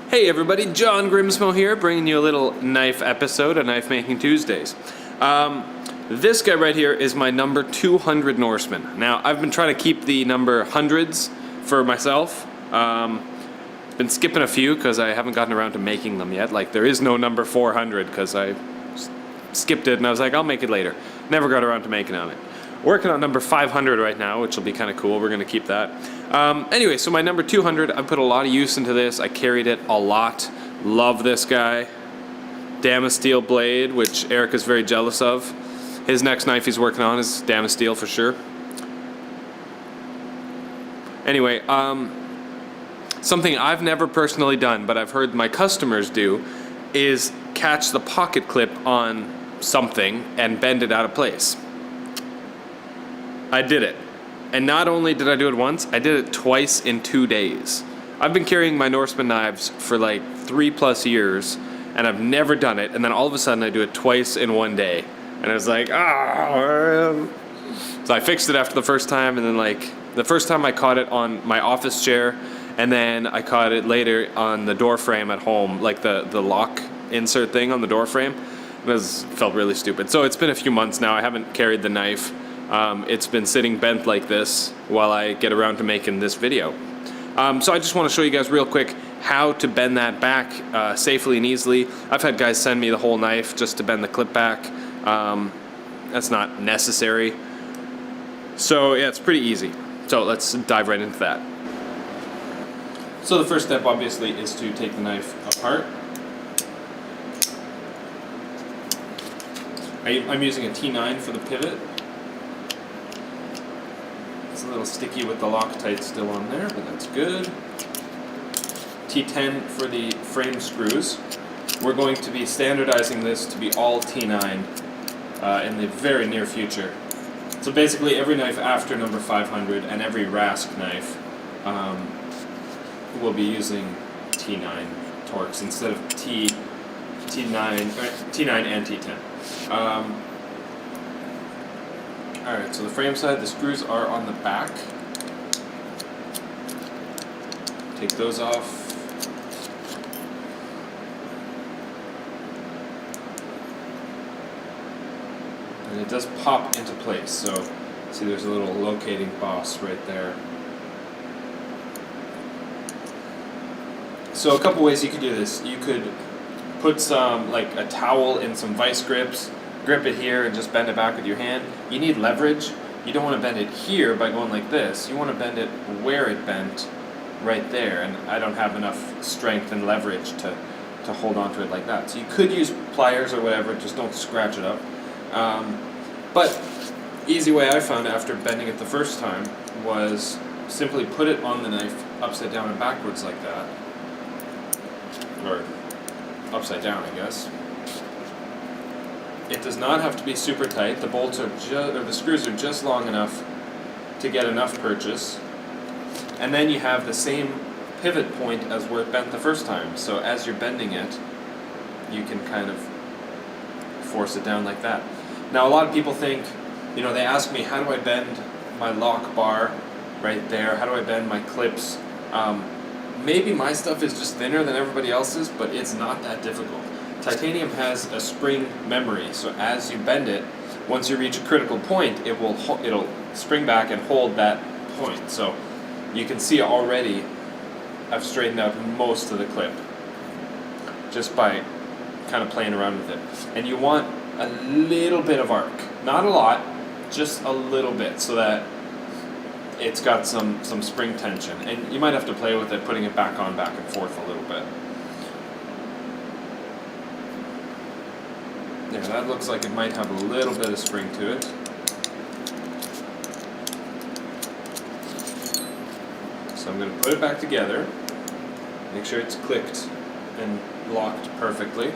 Hey everybody, John Grimsmo here, bringing you a little knife episode of Knife Making Tuesdays. This guy right here is my number 200 Norseman. Now, I've been trying to keep the number hundreds for myself. Been skipping a few because I haven't gotten around to making them yet. Like, there is no number 400 because I skipped it and I was like, I'll make it later. Never got around to making on it. Working on number 500 right now, which will be kind of cool. We're going to keep that. Anyway, so my number 200, I put a lot of use into this. I carried it a lot. Love this guy. Damasteel blade, which Eric is very jealous of. His next knife he's working on is Damasteel for sure. Anyway, something I've never personally done, but I've heard my customers do, is catch the pocket clip on something and bend it out of place. I did it. And not only did I do it once, I did it twice in 2 days. I've been carrying my Norseman knives for like 3+ years, and I've never done it, and then all of a sudden I do it twice in 1 day. And I was like, ah. So I fixed it after the first time, and then like, the first time I caught it on my office chair, and then I caught it later on the door frame at home, like the lock insert thing on the door frame. It felt really stupid. So it's been a few months now, I haven't carried the knife. It's been sitting bent like this while I get around to making this video. So I just want to show you guys real quick how to bend that back safely and easily. I've had guys send me the whole knife just to bend the clip back. That's not necessary. So yeah, it's pretty easy. So let's dive right into that. So the first step obviously is to take the knife apart. I'm using a T9 for the pivot. It's a little sticky with the Loctite still on there, but that's good. T10 for the frame screws. We're going to be standardizing this to be all T9 in the very near future. So basically every knife after number 500 and every Rask knife will be using T9 torques instead of T9 and T10. Alright, so the frame side, the screws are on the back. Take those off. And it does pop into place, so see there's a little locating boss right there. So a couple ways you could do this. You could put some, like a towel in some vice grips, grip it here and just bend it back with your hand. You need leverage. You don't want to bend it here by going like this. You want to bend it where it bent, right there, and I don't have enough strength and leverage to hold on to it like that. So you could use pliers or whatever, just don't scratch it up. But easy way I found after bending it the first time was simply put it on the knife upside down and backwards like that. Or upside down, I guess. It does not have to be super tight. The bolts are the screws are just long enough to get enough purchase. And then you have the same pivot point as where it bent the first time. So as you're bending it, you can kind of force it down like that. Now a lot of people think, you know, they ask me, how do I bend my lock bar right there? How do I bend my clips? Maybe my stuff is just thinner than everybody else's, but it's not that difficult. Titanium has a spring memory, so as you bend it, once you reach a critical point, it'll spring back and hold that point. So you can see already I've straightened out most of the clip just by kind of playing around with it. And you want a little bit of arc, not a lot, just a little bit, so that it's got some spring tension. And you might have to play with it, putting it back and forth a little bit. Yeah, that looks like it might have a little bit of spring to it. So I'm going to put it back together, make sure it's clicked and locked perfectly.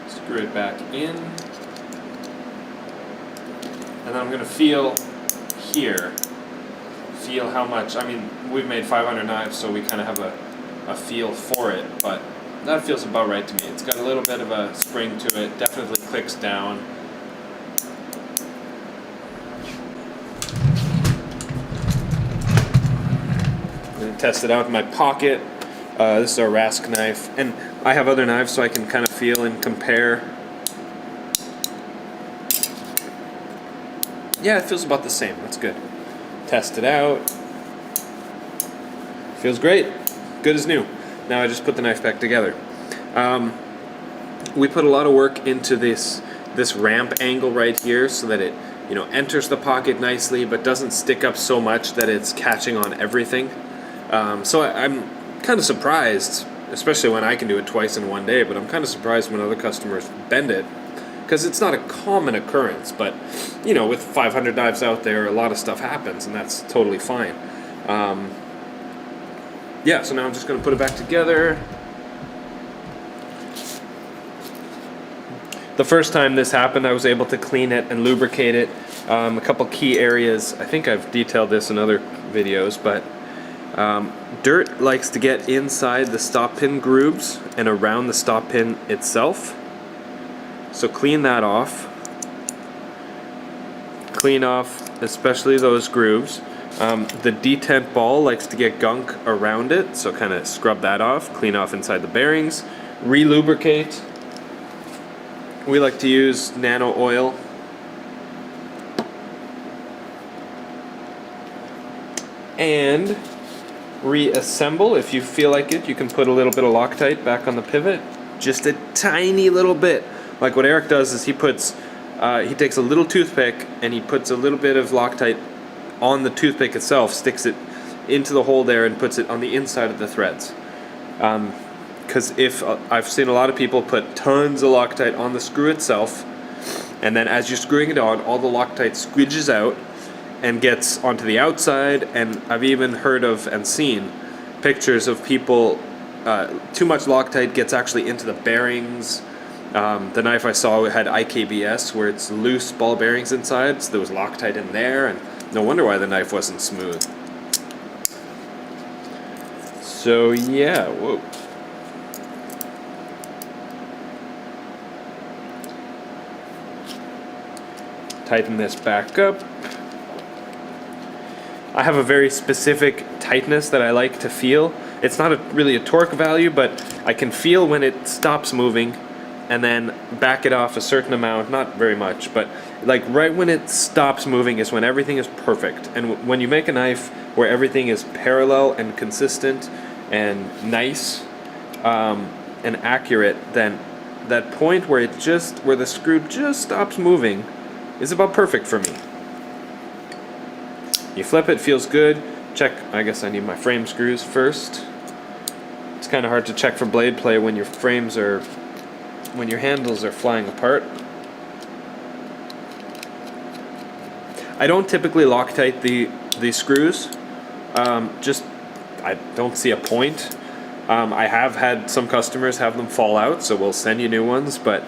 Screw it back in. And then I'm going to feel here. Feel how much, I mean, we've made 500 knives, so we kind of have a feel for it, but that feels about right to me. It's got a little bit of a spring to it, definitely clicks down. test it out in my pocket. This is our Rask knife, and I have other knives so I can kind of feel and compare. Yeah, it feels about the same. That's good. Test it out. Feels great. Good as new. Now I just put the knife back together. We put a lot of work into this ramp angle right here so that it, you know, enters the pocket nicely but doesn't stick up so much that it's catching on everything. So I'm kind of surprised, especially when I can do it twice in one day, but I'm kind of surprised when other customers bend it, because it's not a common occurrence, but you know, with 500 knives out there, a lot of stuff happens, and that's totally fine. Yeah, so now I'm just going to put it back together. The first time this happened, I was able to clean it and lubricate it. A couple key areas, I think I've detailed this in other videos, but dirt likes to get inside the stop pin grooves and around the stop pin itself. So clean that off. Clean off especially those grooves. The detent ball likes to get gunk around it, so kind of scrub that off. Clean off inside the bearings. Re-lubricate. We like to use nano oil. And reassemble. If you feel like it, you can put a little bit of Loctite back on the pivot. Just a tiny little bit. Like what Eric does is he takes a little toothpick and he puts a little bit of Loctite on the toothpick itself, sticks it into the hole there and puts it on the inside of the threads. Because I've seen a lot of people put tons of Loctite on the screw itself, and then as you're screwing it on, all the Loctite squidges out and gets onto the outside. And I've even heard of and seen pictures of people, too much Loctite gets actually into the bearings. The knife I saw had IKBS, where it's loose ball bearings inside, so there was Loctite in there, and no wonder why the knife wasn't smooth. So yeah, whoa. Tighten this back up. I have a very specific tightness that I like to feel. It's not really a torque value, but I can feel when it stops moving and then back it off a certain amount, not very much, but like right when it stops moving is when everything is perfect. And when you make a knife where everything is parallel and consistent and nice and accurate, then that point where where the screw just stops moving is about perfect for me. You flip it, feels good. Check, I guess I need my frame screws first. It's kind of hard to check for blade play when your handles are flying apart. I don't typically Loctite the screws. I don't see a point. I have had some customers have them fall out, so we'll send you new ones, but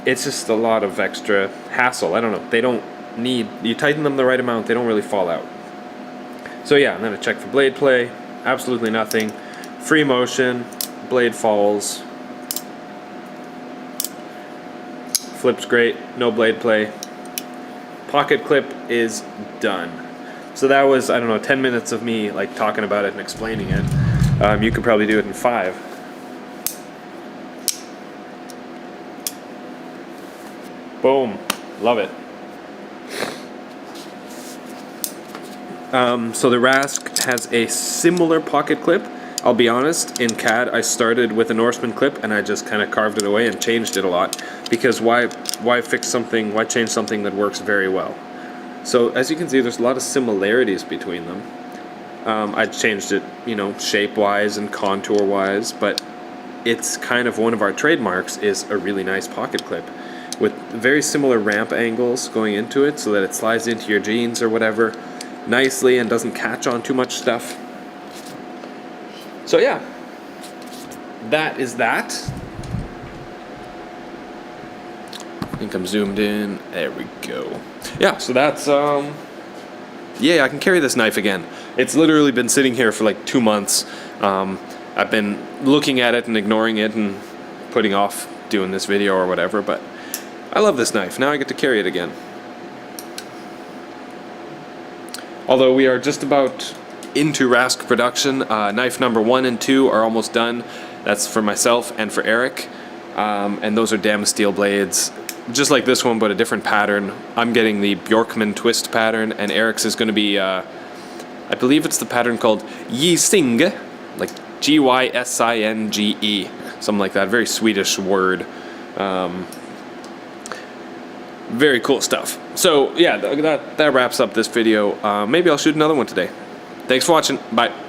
it's just a lot of extra hassle. I don't know. They don't need, you tighten them the right amount, they don't really fall out. So yeah, I'm going to check for blade play. Absolutely nothing. Free motion, blade falls. Flips great, no blade play. Pocket clip is done. So that was, I don't know, 10 minutes of me like talking about it and explaining it. You could probably do it in 5. Boom, love it. So the Rask has a similar pocket clip. I'll be honest, in CAD I started with a Norseman clip and I just kind of carved it away and changed it a lot, because why fix something, why change something that works very well? So as you can see, there's a lot of similarities between them. I changed it, you know, shape-wise and contour-wise, but it's kind of one of our trademarks is a really nice pocket clip with very similar ramp angles going into it so that it slides into your jeans or whatever nicely and doesn't catch on too much stuff. So yeah, that is that. I think I'm zoomed in. There we go. Yeah, so that's, yeah, I can carry this knife again. It's literally been sitting here for like 2 months. I've been looking at it and ignoring it and putting off doing this video or whatever, but I love this knife. Now I get to carry it again. Although we are just about into Rask production. Knife number 1 and 2 are almost done. That's for myself and for Eric. And those are Damascene steel blades, just like this one, but a different pattern. I'm getting the Bjorkman twist pattern, and Eric's is going to be, I believe it's the pattern called Gysinge, like Gysinge, something like that. Very Swedish word. Very cool stuff. So yeah, that wraps up this video. Maybe I'll shoot another one today. Thanks for watching. Bye.